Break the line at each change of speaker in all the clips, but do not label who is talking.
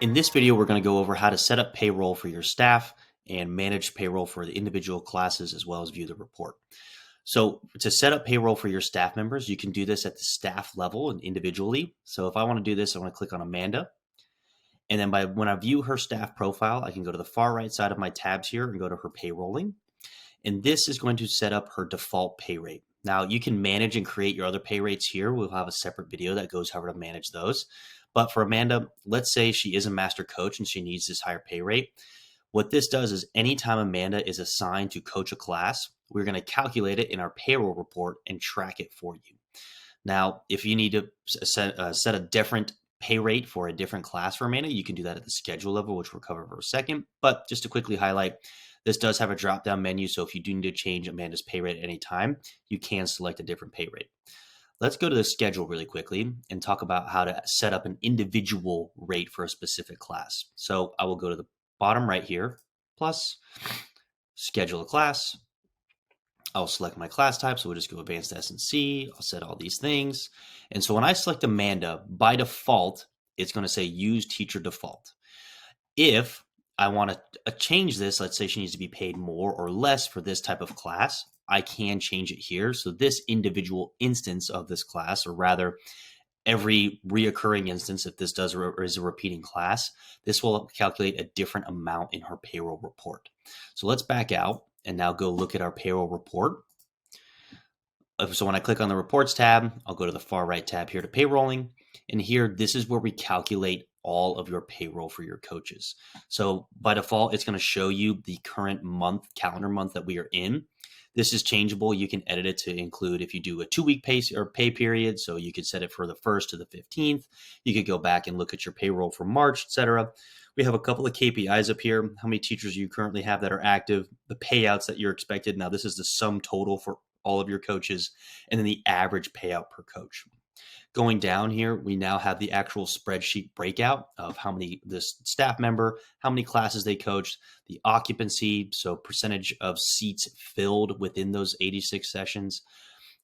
In this video, we're going to go over how to set up payroll for your staff and manage payroll for the individual classes as well as view the report. So to set up payroll for your staff members, you can do this at the staff level and individually. So if I want to do this, I want to click on Amanda. And then when I view her staff profile, I can go to the far right side of my tabs here and go to her payrolling. And this is going to set up her default pay rate. Now you can manage and create your other pay rates here. We'll have a separate video that goes how to manage those. But for Amanda, let's say she is a master coach and she needs this higher pay rate. What this does is anytime Amanda is assigned to coach a class, we're going to calculate it in our payroll report and track it for you. Now, if you need to set a different pay rate for a different class for Amanda, you can do that at the schedule level, which we'll cover for a second. But just to quickly highlight, this does have a drop-down menu, so if you do need to change Amanda's pay rate at any time, you can select a different pay rate. Let's go to the schedule really quickly and talk about how to set up an individual rate for a specific class. So I will go to the bottom right here, plus schedule a class. I'll select my class type, so we'll just go advanced S&C. I'll set all these things. And so when I select Amanda, by default, it's going to say use teacher default. If I want to change this, let's say she needs to be paid more or less for this type of class, I can change it here. So this individual instance of this class, or rather every reoccurring instance, if this is a repeating class, this will calculate a different amount in her payroll report. So let's back out and now go look at our payroll report. So when I click on the reports tab, I'll go to the far right tab here to payrolling. And here, this is where we calculate all of your payroll for your coaches. So by default, it's going to show you the current month, calendar month that we are in. This is changeable. You can edit it to include if you do a 2-week pay period. So you could set it for the 1st to the 15th. You could go back and look at your payroll for March, etc. We have a couple of KPIs up here. How many teachers you currently have that are active, the payouts that you're expected. Now, this is the sum total for all of your coaches, and then the average payout per coach. Going down here, we now have the actual spreadsheet breakout of how many this staff member, how many classes they coached, the occupancy, so percentage of seats filled within those 86 sessions,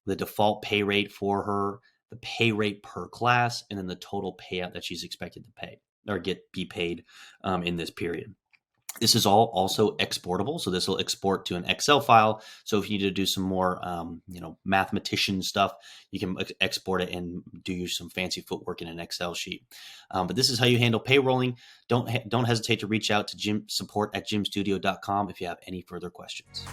the default pay rate for her, the pay rate per class, and then the total payout that she's expected to pay or be paid in this period. This is all also exportable, so this will export to an Excel file. So if you need to do some more, mathematician stuff, you can export it and do some fancy footwork in an Excel sheet. But this is how you handle payrolling. Don't hesitate to reach out to support@gymstudio.com if you have any further questions.